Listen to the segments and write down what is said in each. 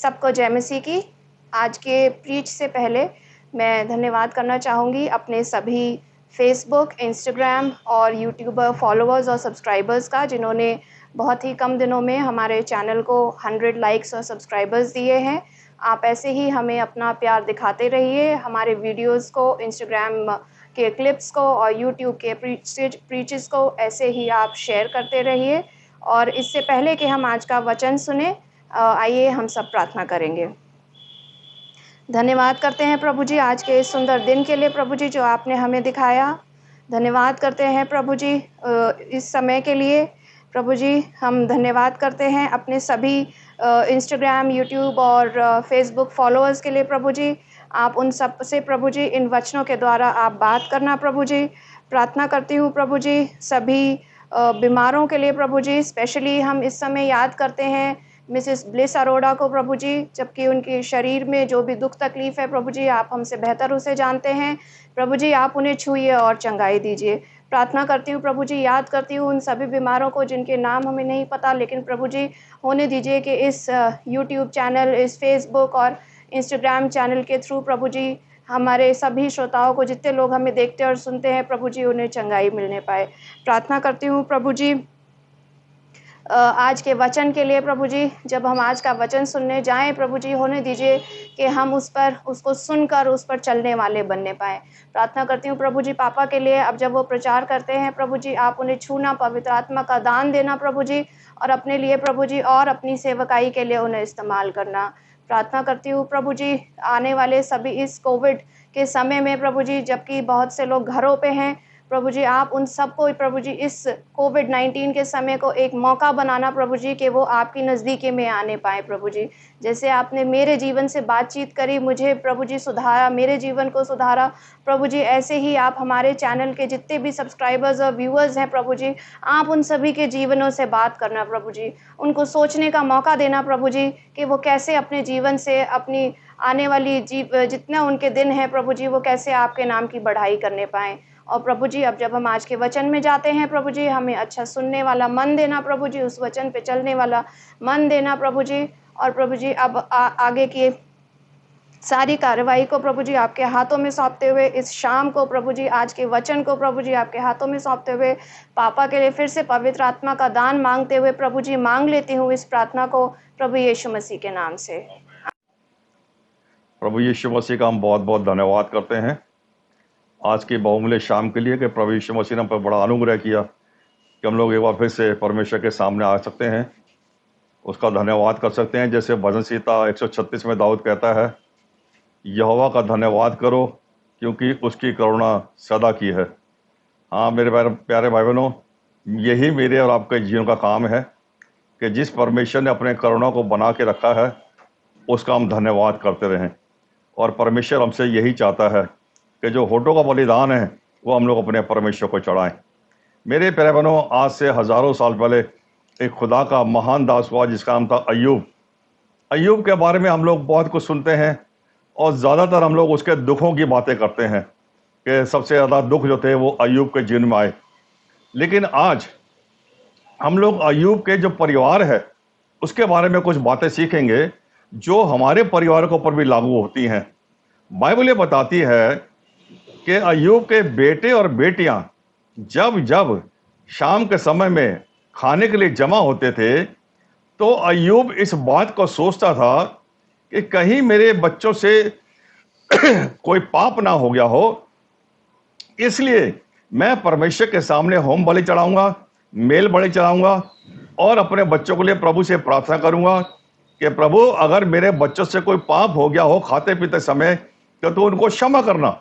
सबको जय मसीह की। आज के प्रीच से पहले मैं धन्यवाद करना चाहूँगी अपने सभी फ़ेसबुक, इंस्टाग्राम और यूट्यूब फॉलोअर्स और सब्सक्राइबर्स का, जिन्होंने बहुत ही कम दिनों में हमारे चैनल को 100 लाइक्स और सब्सक्राइबर्स दिए हैं। आप ऐसे ही हमें अपना प्यार दिखाते रहिए। हमारे वीडियोज़ को, इंस्टाग्राम के क्लिप्स को और यूट्यूब के प्रीचेस को ऐसे ही आप शेयर करते रहिए। और इससे पहले कि हम आज का वचन सुने, आइए हम सब प्रार्थना करेंगे। धन्यवाद करते हैं प्रभु जी आज के इस सुंदर दिन के लिए, प्रभु जी जो आपने हमें दिखाया। धन्यवाद करते हैं प्रभु जी इस समय के लिए। प्रभु जी हम धन्यवाद करते हैं अपने सभी इंस्टाग्राम, यूट्यूब और फेसबुक फॉलोअर्स के लिए। प्रभु जी आप उन सब से प्रभु जी इन वचनों के द्वारा आप बात करना। प्रभु जी प्रार्थना करती हूँ प्रभु जी सभी बीमारों के लिए। प्रभु जी स्पेशली हम इस समय याद करते हैं मिसेस ब्लिस अरोड़ा को प्रभु जी, जबकि उनके शरीर में जो भी दुख तकलीफ है प्रभु जी आप हमसे बेहतर उसे जानते हैं। प्रभु जी आप उन्हें छूइए और चंगाई दीजिए। प्रार्थना करती हूँ प्रभु जी, याद करती हूँ उन सभी बीमारों को जिनके नाम हमें नहीं पता, लेकिन प्रभु जी होने दीजिए कि इस यूट्यूब चैनल, इस फेसबुक और इंस्टाग्राम चैनल के थ्रू प्रभु जी हमारे सभी श्रोताओं को, जितने लोग हमें देखते और सुनते हैं प्रभु जी, उन्हें चंगाई मिलने पाए। प्रार्थना करती हूँ प्रभु जी आज के वचन के लिए। प्रभु जी जब हम आज का वचन सुनने जाएं प्रभु जी, होने दीजिए कि हम उसको सुनकर उस पर चलने वाले बनने पाएँ। प्रार्थना करती हूँ प्रभु जी पापा के लिए, अब जब वो प्रचार करते हैं प्रभु जी आप उन्हें छूना, पवित्र आत्मा का दान देना प्रभु जी, और अपने लिए प्रभु जी और अपनी सेवकाई के लिए उन्हें इस्तेमाल करना। प्रार्थना करती हूँ प्रभु जी आने वाले सभी इस कोविड के समय में प्रभु जी, जबकि बहुत से लोग घरों पे हैं प्रभु जी, आप उन सबको प्रभु जी इस कोविड-19 के समय को एक मौका बनाना प्रभु जी कि वो आपकी नज़दीकी में आने पाए प्रभु जी। जैसे आपने मेरे जीवन से बातचीत करी, मुझे प्रभु जी सुधारा, मेरे जीवन को सुधारा प्रभु जी, ऐसे ही आप हमारे चैनल के जितने भी सब्सक्राइबर्स और व्यूअर्स हैं प्रभु जी, आप उन सभी के जीवनों से बात करना प्रभु जी। उनको सोचने का मौका देना प्रभु जी कि वो कैसे अपने जीवन से, अपनी आने वाली जितना उनके दिन हैं प्रभु जी, वो कैसे आपके नाम की बढ़ाई करने पाएँ। और प्रभु जी अब जब हम आज के वचन में जाते हैं प्रभु जी, हमें अच्छा सुनने वाला मन देना प्रभु जी, उस वचन पे चलने वाला मन देना प्रभु जी। और प्रभु जी अब आगे की सारी कार्रवाई को प्रभु जी आपके हाथों में सौंपते हुए, इस शाम को प्रभु जी आज के वचन को प्रभु जी आपके हाथों में सौंपते हुए, पापा के लिए फिर से पवित्र आत्मा का दान मांगते हुए प्रभु जी मांग लेती हूँ इस प्रार्थना को प्रभु यीशु मसीह के नाम से। प्रभु यीशु मसीह का हम बहुत बहुत धन्यवाद करते हैं आज की बहुमूल्य शाम के लिए कि प्रभु यीशु मसीह ने हम पर बड़ा अनुग्रह किया कि हम लोग एक बार फिर से परमेश्वर के सामने आ सकते हैं, उसका धन्यवाद कर सकते हैं। जैसे भजन संहिता 136 में दाऊद कहता है, यहोवा का धन्यवाद करो क्योंकि उसकी करुणा सदा की है। हाँ मेरे प्यारे भाई बहनों, यही मेरे और आपके जीवन का काम है कि जिस परमेश्वर ने अपने करुणा को बना के रखा है उसका हम धन्यवाद करते रहें। और परमेश्वर हमसे यही चाहता है कि जो होठों का बलिदान है वो हम लोग अपने परमेश्वर को चढ़ाएं। मेरे प्यारे बहनों, आज से हज़ारों साल पहले एक खुदा का महान दास हुआ जिसका नाम था अय्यूब। अय्यूब के बारे में हम लोग बहुत कुछ सुनते हैं और ज़्यादातर हम लोग उसके दुखों की बातें करते हैं कि सबसे ज़्यादा दुख जो थे वो अय्यूब के जीवन में आए। लेकिन आज हम लोग अय्यूब के जो परिवार है उसके बारे में कुछ बातें सीखेंगे जो हमारे परिवार के ऊपर भी लागू होती हैं। बाइबल ये बताती है कि अय्यूब के बेटे और बेटियां जब जब शाम के समय में खाने के लिए जमा होते थे तो अय्यूब इस बात को सोचता था कि कहीं मेरे बच्चों से कोई पाप ना हो गया हो, इसलिए मैं परमेश्वर के सामने होम बलि चढ़ाऊंगा, मेल बलि चढ़ाऊंगा और अपने बच्चों के लिए प्रभु से प्रार्थना करूंगा कि प्रभु अगर मेरे बच्चों से कोई पाप हो गया हो खाते पीते समय तो उनको क्षमा करना।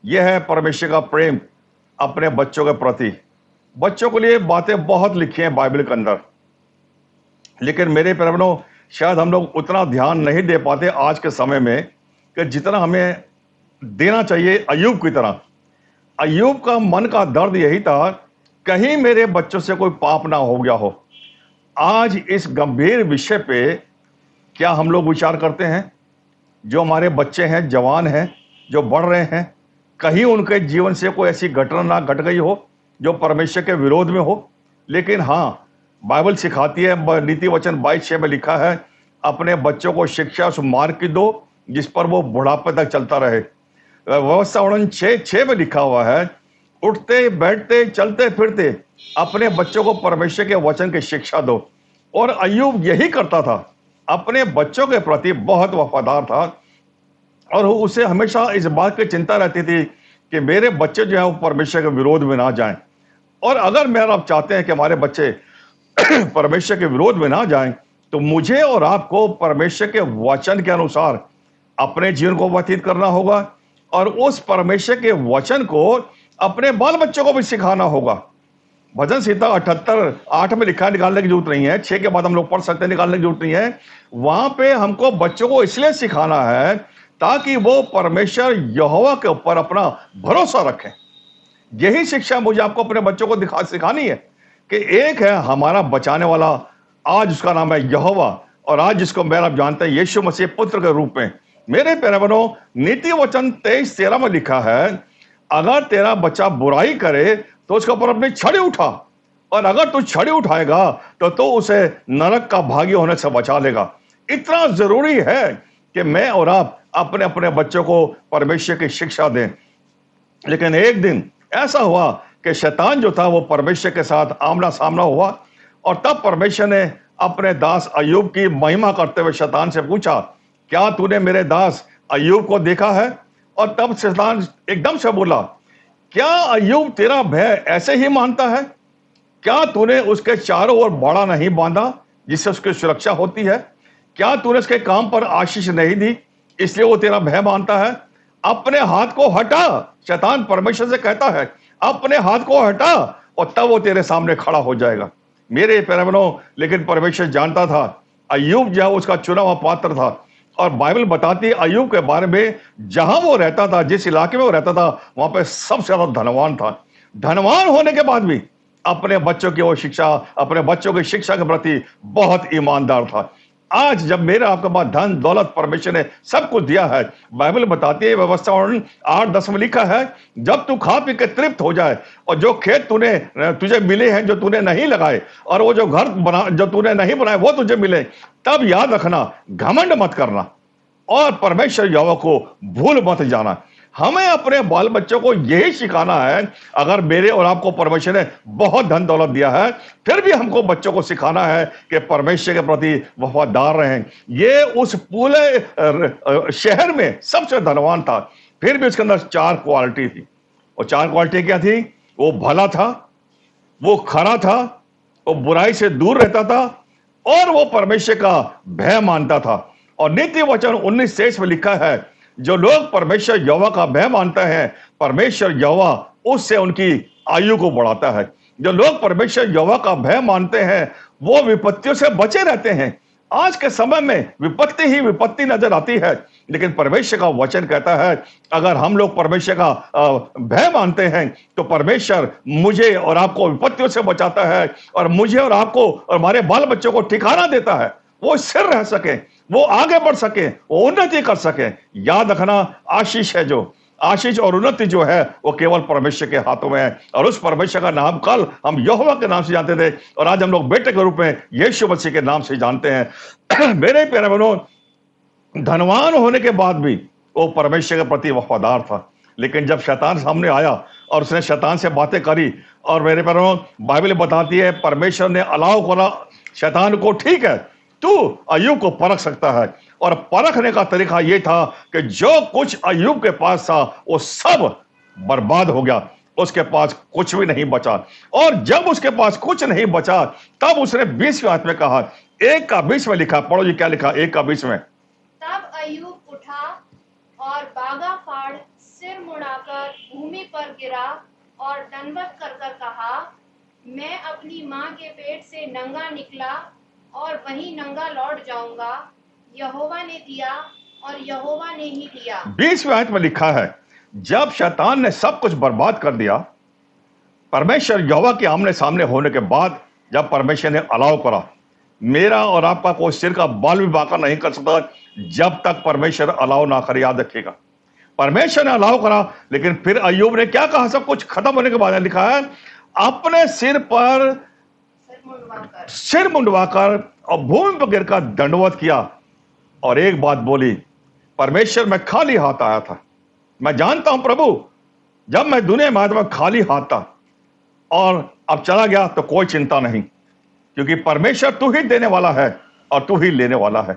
यह है परमेश्वर का प्रेम अपने बच्चों के प्रति। बच्चों के लिए बातें बहुत लिखी हैं बाइबल के अंदर, लेकिन मेरे प्यारे बहनों शायद हम लोग उतना ध्यान नहीं दे पाते आज के समय में कि जितना हमें देना चाहिए अय्यूब की तरह। अय्यूब का मन का दर्द यही था, कहीं मेरे बच्चों से कोई पाप ना हो गया हो। आज इस गंभीर विषय पे क्या हम लोग विचार करते हैं? जो हमारे बच्चे हैं, जवान हैं, जो बढ़ रहे हैं, कहीं उनके जीवन से कोई ऐसी घटना ना घट गई हो जो परमेश्वर के विरोध में हो। लेकिन हाँ, बाइबल सिखाती है, नीति वचन 22:6 में लिखा है, अपने बच्चों को शिक्षा उस मार्ग की दो जिस पर वो बुढ़ापे तक चलता रहे। व्यवस्था वर्णन 6:6 में लिखा हुआ है, उठते बैठते चलते फिरते अपने बच्चों को परमेश्वर के वचन की शिक्षा दो। और अय्यूब यही करता था, अपने बच्चों के प्रति बहुत वफादार था और उसे हमेशा इस बात की चिंता रहती थी कि मेरे बच्चे जो है वो परमेश्वर के विरोध में ना जाएं। और अगर मेरा आप चाहते हैं कि हमारे बच्चे परमेश्वर के विरोध में ना जाएं, तो मुझे और आपको परमेश्वर के वचन के अनुसार अपने जीवन को व्यतीत करना होगा और उस परमेश्वर के वचन को अपने बाल बच्चों को भी सिखाना होगा। भजन संहिता 78:8 में लिखा है, निकालने की जरूरत नहीं है, 6 के बाद हम लोग पढ़ सकते हैं, निकालने की जरूरत नहीं है। वहां पे हमको बच्चों को इसलिए सिखाना है ताकि वो परमेश्वर यहोवा के ऊपर अपना भरोसा रखें। यही शिक्षा मुझे आपको अपने बच्चों को सिखानी है कि एक है हमारा बचाने वाला, आज उसका नाम है यहोवा, और आज जिसको मेरा आप जानते हैं यीशु मसीह पुत्र के रूप में। मेरे प्यारे बहनों, नीति वचन 23:13 में लिखा है, अगर तेरा बच्चा बुराई करे तो उसके ऊपर अपनी छड़ी उठा, और अगर तू छड़ी उठाएगा तो उसे नरक का भागी होने से बचा लेगा। इतना जरूरी है कि मैं और आप अपने अपने बच्चों को परमेश्वर की शिक्षा दें। लेकिन एक दिन ऐसा हुआ कि शैतान जो था वो परमेश्वर के साथ आमना सामना हुआ, और तब परमेश्वर ने अपने दास अय्यूब की महिमा करते हुए शैतान से पूछा, क्या तूने मेरे दास अय्यूब को देखा है? और तब शैतान एकदम से बोला, क्या अय्यूब तेरा भय ऐसे ही मानता है? क्या तूने उसके चारों ओर बाड़ा नहीं बांधा जिससे उसकी सुरक्षा होती है? क्या तूने उसके काम पर आशीष नहीं दी इसलिए वो तेरा भय मानता है? अपने हाथ को हटा, शैतान परमेश्वर से कहता है, अपने हाथ को हटा और तब वो तेरे सामने खड़ा हो जाएगा। मेरे प्यारे बहनों, लेकिन परमेश्वर जानता था अय्यूब जो उसका चुना हुआ पात्र था, और बाइबल बताती है अय्यूब के बारे में, जहां वो रहता था, जिस इलाके में वो रहता था, वहां पे सबसे ज्यादा धनवान था। धनवान होने के बाद भी अपने बच्चों की वो शिक्षा, अपने बच्चों की शिक्षा के प्रति बहुत ईमानदार था। आज जब मेरे आपके पास धन दौलत परमेश्वर ने सब कुछ दिया है, बाइबल बताती है, व्यवस्था 8:10 में लिखा है, जब तू खा पी के तृप्त हो जाए और जो खेत तुझे मिले हैं जो तूने नहीं लगाए, और वो जो घर बना जो तूने नहीं बनाए वो तुझे मिले, तब याद रखना, घमंड मत करना और परमेश्वर यहोवा को भूल मत जाना। हमें अपने बाल बच्चों को यही सिखाना है। अगर मेरे और आपको परमेश्वर ने बहुत धन दौलत दिया है, फिर भी हमको बच्चों को सिखाना है कि परमेश्वर के प्रति वफादार रहें। ये उस पूरे शहर में सबसे धनवान था, फिर भी उसके अंदर 4 क्वालिटी थी। और 4 क्वालिटी क्या थी? वो भला था, वो खरा था, वो बुराई से दूर रहता था, और वो परमेश्वर का भय मानता था। और नीति वचन 19:23 में लिखा है, जो लोग परमेश्वर यहोवा का भय मानते हैं, परमेश्वर यहोवा उससे उनकी आयु को बढ़ाता है। जो लोग परमेश्वर यहोवा का भय मानते हैं वो विपत्तियों से बचे रहते हैं। आज के समय में विपत्ति ही विपत्ति नजर आती है, लेकिन परमेश्वर का वचन कहता है, अगर हम लोग परमेश्वर का भय मानते हैं तो परमेश्वर मुझे और आपको विपत्तियों से बचाता है, और मुझे और आपको और हमारे बाल बच्चों को ठिकाना देता है, वो स्थिर रह सके, वो आगे बढ़ सके, वो उन्नति कर सके। याद रखना, आशीष और उन्नति जो है वो केवल परमेश्वर के हाथों में है, और उस परमेश्वर का नाम कल हम यहोवा के नाम से जानते थे, और आज हम लोग बेटे के रूप में यीशु मसीह के नाम से जानते हैं। मेरे प्यारे बहनों, धनवान होने के बाद भी वो परमेश्वर के प्रति वफादार था। लेकिन जब शैतान सामने आया और उसने शैतान से बातें करी, और मेरे प्यारे बहनों, बाइबल बताती है परमेश्वर ने अलाउ करा शैतान को, ठीक है तू अय्यूब को परख सकता है। और परखने का तरीका यह था कि जो कुछ अय्यूब के पास था वो सब बर्बाद हो गया, उसके पास कुछ भी नहीं बचा। और जब उसके पास कुछ नहीं बचा, तब उसने 20वें आयत में कहा, 1:20 में लिखा, पढ़ो जी क्या लिखा 1:20 में। तब अय्यूब उठा और बागा फाड़ सिर मुड़ाकर भूमि पर गिरा और दंडवत कर कर कहा, मैं अपनी माँ के पेट से नंगा निकला और वहीं नंगा लौट जाऊंगा। यहोवा ने दिया और यहोवा ने ही लिया। 20वें आयत में लिखा है, जब शैतान ने सब कुछ बर्बाद कर दिया, परमेश्वर यहोवा के आमने सामने होने के बाद, जब परमेश्वर ने अलाउ करा, मेरा और आपका कोई सिर का बाल भी बांका नहीं कर सकता जब तक परमेश्वर अलाउ ना करे। याद रखिएगा, परमेश्वर ने अलाउ करा, लेकिन फिर अय्यूब ने क्या कहा? सब कुछ खत्म होने के बाद लिखा है, अपने सिर पर सिर मुंडवाकर और भूमि पर गिरकर दंडवत किया और एक बात बोली, परमेश्वर मैं खाली हाथ आया था। मैं जानता हूं प्रभु, जब मैं दुनिया में आया था मैं खाली हाथ था, और अब चला गया तो कोई चिंता नहीं, क्योंकि परमेश्वर तू ही देने वाला है और तू ही लेने वाला है।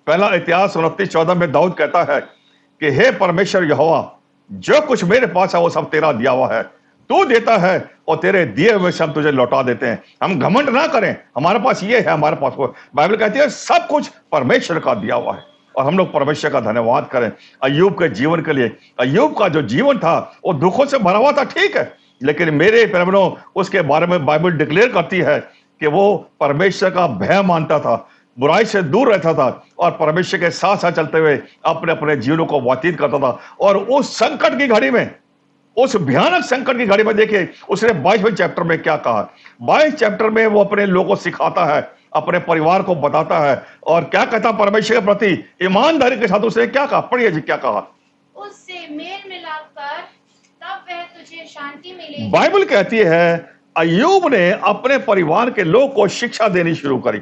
पहला इतिहास 29:14 में दाऊद कहता है कि हे परमेश्वर यहोवा, जो कुछ मेरे पास है वो सब तेरा दिया हुआ है। तू देता है और तेरे दिए हुए सब तुझे लौटा देते हैं। हम घमंड ना करें, हमारे पास ये है, हमारे पास वो। बाइबल कहती है सब कुछ परमेश्वर का दिया हुआ है, और हम लोग परमेश्वर का धन्यवाद करें अय्यूब के जीवन के लिए। अय्यूब का जो जीवन था वो दुखों से भरा हुआ था, ठीक है, लेकिन मेरे प्रेमनो उसके बारे में बाइबल डिक्लेयर करती है कि वो परमेश्वर का भय मानता था, बुराई से दूर रहता था, और परमेश्वर के साथ साथ चलते हुए अपने अपने जीवनों को व्यतीत करता था। और उस संकट की घड़ी में, उस भयानक संकट की घड़ी में देखिए उसने 22वें चैप्टर में क्या कहा। 22 चैप्टर में वो अपने लोगों को सिखाता है, अपने परिवार को बताता है, और क्या कहता परमेश्वर के प्रति ईमानदारी के साथ उसने क्या कहा, पढ़िए जी क्या कहा। उससे मेल मिलाप कर, तब वह तुझे शांति मिलेगी। बाइबल कहती है अय्यूब ने अपने परिवार के लोग को शिक्षा देनी शुरू करी,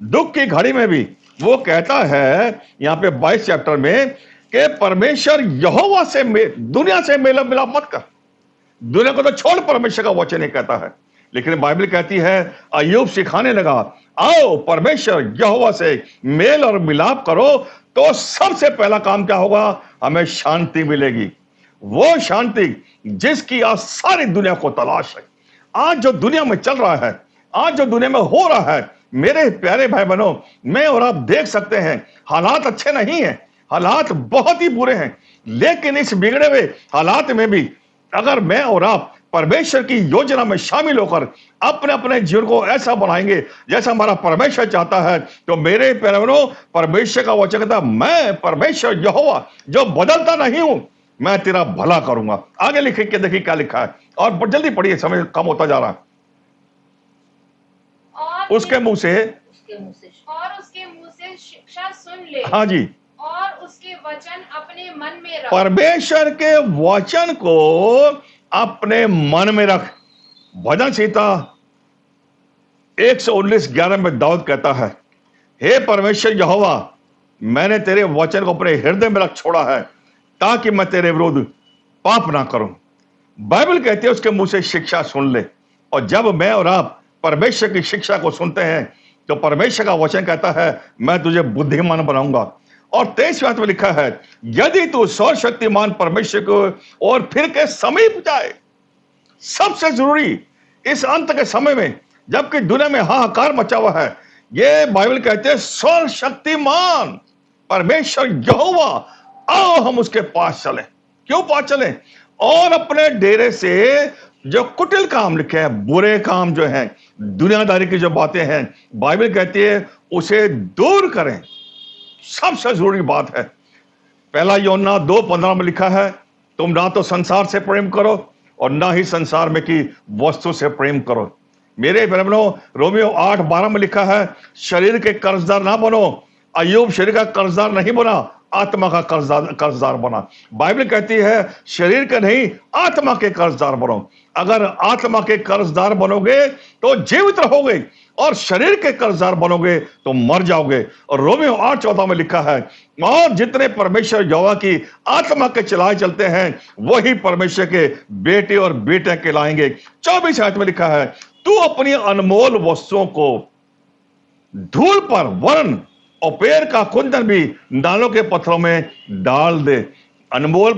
दुख की घड़ी में भी। वो कहता है यहाँ पे 22 चैप्टर में कि परमेश्वर यहोवा से दुनिया से मेल मिलाप मत कर। दुनिया को तो छोड़, परमेश्वर का वचन ही कहता है। लेकिन बाइबल कहती है अय्यूब सिखाने लगा, आओ परमेश्वर यहोवा से मेल और मिलाप करो, तो सबसे पहला काम क्या होगा, हमें शांति मिलेगी। वो शांति जिसकी आज सारी दुनिया को तलाश है। आज जो दुनिया में चल रहा है, आज जो दुनिया में हो रहा है, मेरे प्यारे भाई बहनों, मैं और आप देख सकते हैं हालात अच्छे नहीं हैं, हालात बहुत ही बुरे हैं। लेकिन इस बिगड़े हुए हालात में भी अगर मैं और आप परमेश्वर की योजना में शामिल होकर अपने अपने जीवन को ऐसा बनाएंगे जैसा हमारा परमेश्वर चाहता है, तो मेरे प्यारे बहनों, परमेश्वर का वचन कहता है मैं परमेश्वर यहोवा जो बदलता नहीं हूं, मैं तेरा भला करूंगा। आगे लिखे के देखिए क्या लिखा है, और जल्दी पढ़िए, समय कम होता जा रहा है। और उसके मुंह से शिक्षा सुन ले। हाँ जी, और उसके वचन अपने मन में रख। परमेश्वर के वचन को अपने मन में रख। भजन संहिता 119:11 में दाऊद कहता है, हे परमेश्वर यहोवा, मैंने तेरे वचन को अपने हृदय में रख छोड़ा है, ताकि मैं तेरे विरुद्ध पाप ना करूं। बाइबल कहती है उसके मुंह से शिक्षा सुन ले। और जब मैं और आप परमेश्वर की शिक्षा को सुनते हैं, तो परमेश्वर का वचन कहता है मैं तुझे बुद्धिमान बनाऊंगा। और 23वें में लिखा है, यदि तू सर्वशक्तिमान परमेश्वर को और फिर के समीप जाए। सबसे जरूरी इस अंत के समय में, जबकि दुनिया में हाहाकार मचा हुआ है, ये बाइबल कहते हैं सर्वशक्तिमान परमेश्वर यहोवा, आओ हम उसके पास चलें। क्यों पास चलें? और अपने डेरे से जो कुटिल काम लिखे हैं, बुरे काम जो हैं, दुनियादारी की जो बातें हैं, बाइबल कहती है उसे दूर करें। सबसे जरूरी बात है, पहला यूहन्ना 2:15 में लिखा है, तुम ना तो संसार से प्रेम करो और ना ही संसार में की वस्तु से प्रेम करो। मेरे बहनों, रोमियो 8:12 में लिखा है, शरीर के कर्जदार ना बनो। अय्यूब शरीर का कर्जदार नहीं बना, आत्मा का कर्जदार बना। बाइबल कहती है शरीर के नहीं, आत्मा के कर्जदार बनो। अगर आत्मा के कर्जदार बनोगे तो जीवित रहोगे, और शरीर के कर्जदार बनोगे तो मर जाओगे। और रोमियो 8:14 में लिखा है, और जितने परमेश्वर यहोवा की आत्मा के चलाए चलते हैं वही परमेश्वर के बेटे और बेटे कहलाएंगे। 24 आयत में लिखा है, तू अपनी अनमोल वस्तुओं को धूल पर वरन और पेड़ का कुंदन भी नालों के पत्थरों में डाल दे। अनमोल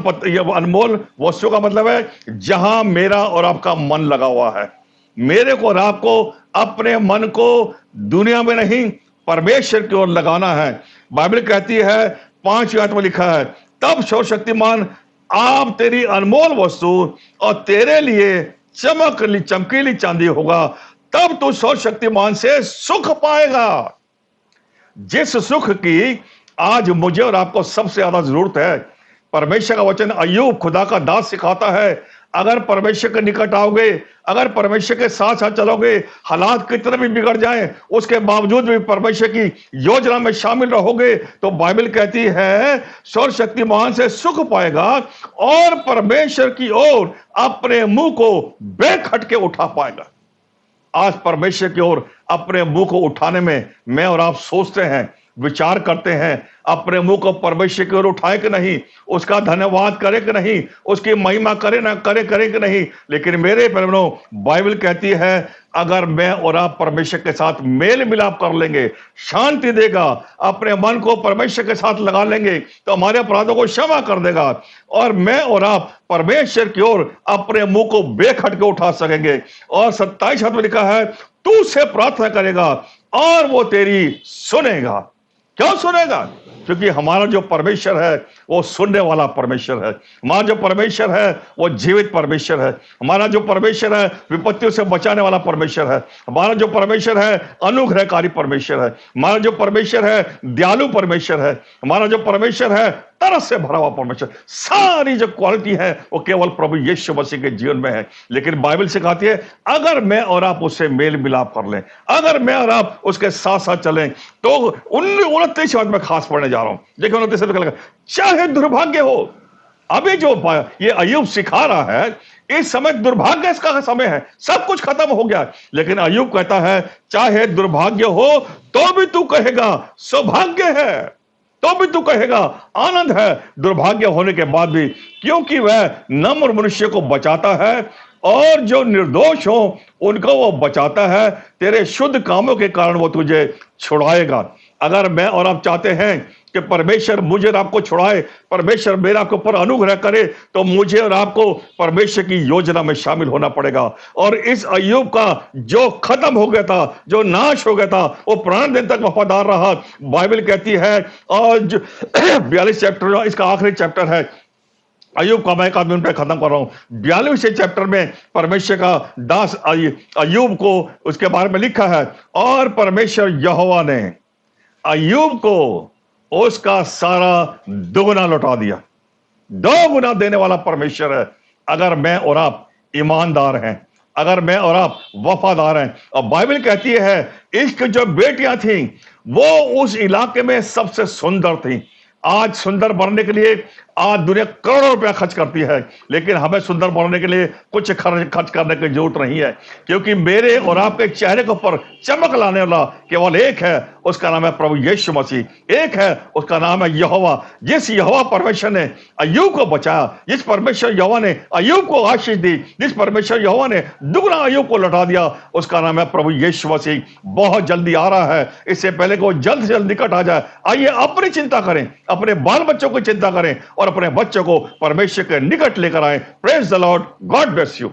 वस्तुओं का मतलब है जहां मेरा और आपका मन लगा हुआ है। मेरे को और आपको अपने मन को दुनिया में नहीं, परमेश्वर की ओर लगाना है। बाइबल कहती है 5 आयत में लिखा है, तब सर्वशक्तिमान आप तेरी अनमोल वस्तु और तेरे लिए चमकीली चांदी होगा, तब तू सर्वशक्तिमान से सुख पाएगा। जिस सुख की आज मुझे और आपको सबसे ज्यादा जरूरत है, परमेश्वर का वचन अय्यूब खुदा का दास सिखाता है, अगर परमेश्वर के निकट आओगे, अगर परमेश्वर के साथ साथ चलोगे, हालात कितने भी बिगड़ जाएं, उसके बावजूद भी परमेश्वर की योजना में शामिल रहोगे, तो बाइबल कहती है सर्वशक्तिमान से सुख पाएगा और परमेश्वर की ओर अपने मुंह को बेखटके उठा पाएगा। आज परमेश्वर की ओर अपने मुंह को उठाने में मैं और आप सोचते हैं, विचार करते हैं, अपने मुंह को परमेश्वर की ओर उठाए कि नहीं, उसका धन्यवाद करे कि नहीं, उसकी महिमा करे कि नहीं। लेकिन मेरे प्रेमों, बाइबल कहती है अगर मैं और आप परमेश्वर के साथ मेल मिलाप कर लेंगे, शांति देगा, अपने मन को परमेश्वर के साथ लगा लेंगे तो हमारे अपराधों को क्षमा कर देगा और मैं और आप परमेश्वर की ओर अपने मुंह को बेखटके उठा सकेंगे। और 27 में लिखा है, तू से प्रार्थना करेगा और वो तेरी सुनेगा। क्यों सुनेगा? क्योंकि हमारा जो परमेश्वर है वो सुनने वाला परमेश्वर है। हमारा जो परमेश्वर है वो जीवित परमेश्वर है। हमारा जो परमेश्वर है विपत्तियों से बचाने वाला परमेश्वर है। हमारा जो परमेश्वर है अनुग्रहकारी परमेश्वर है। हमारा जो परमेश्वर है दयालु परमेश्वर है। हमारा जो परमेश्वर है तरस से भरा हुआ परमेश्वर। सारी जो क्वालिटी है वो केवल प्रभु यीशु मसीह के जीवन में है। लेकिन बाइबल सिखाती है अगर मैं और आप उससे मेल मिलाप कर लें, अगर मैं और आप उसके साथ साथ चलें, तो 29 में खास पढ़ने जा रहा हूं। देखिए 29 में लिखा, चाहे दुर्भाग्य हो, अभी जो ये अय्यूब सिखा रहा है, इस समय दुर्भाग्य इसका समय है, सब कुछ खत्म हो गया। लेकिन अय्यूब कहता है चाहे दुर्भाग्य हो तो भी तू कहेगा सौभाग्य है, तो भी तू कहेगा आनंद है, दुर्भाग्य होने के बाद भी, क्योंकि वह नम्र मनुष्य को बचाता है और जो निर्दोष हो उनको वो बचाता है। तेरे शुद्ध कामों के कारण वो तुझे छुड़ाएगा। अगर मैं और आप चाहते हैं कि परमेश्वर मुझे और आपको छुड़ाए, परमेश्वर मेरे आपके ऊपर अनुग्रह करे, तो मुझे और आपको परमेश्वर की योजना में शामिल होना पड़ेगा। और इस अय्यूब का जो खत्म हो गया था, जो नाश हो गया था, वो प्राण दिन तक वफादार रहा। बाइबल कहती है और 42 चैप्टर इसका आखिरी चैप्टर है अय्यूब का। मैं एक आध मिनट में खत्म कर रहा हूं। 42वें चैप्टर में परमेश्वर का दास अय्यूब को उसके बारे में लिखा है, और परमेश्वर यहोवा ने अय्यूब को उसका सारा दुगना लौटा दिया। 2 गुना देने वाला परमेश्वर है अगर मैं और आप ईमानदार हैं, अगर मैं और आप वफादार हैं। और बाइबल कहती है इसकी जो बेटियां थीं वो उस इलाके में सबसे सुंदर थीं। आज सुंदर बनने के लिए आज दुनिया करोड़ों रुपया खर्च करती है, लेकिन हमें सुंदर बनने के लिए कुछ खर्च करने की जरूरत नहीं है, क्योंकि मेरे और आपके चेहरे के ऊपर चमक लाने वाला केवल एक है, उसका नाम है प्रभु यीशु मसीह। एक है, उसका नाम है यहोवा। जिस यहोवा परमेश्वर ने अय्यूब को बचाया, जिस परमेश्वर यहोवा ने अय्यूब को आशीष दी, जिस परमेश्वर यहोवा ने दुगना अय्यूब को लौटा दिया, उसका नाम है प्रभु यीशु मसीह। बहुत जल्दी आ रहा है, इससे पहले कि वो जल्द से जल्द निकट आ जाए, आइए अपनी चिंता करें, अपने बाल बच्चों की चिंता करें और अपने बच्चों को परमेश्वर के निकट लेकर आए। Praise the Lord, God bless you.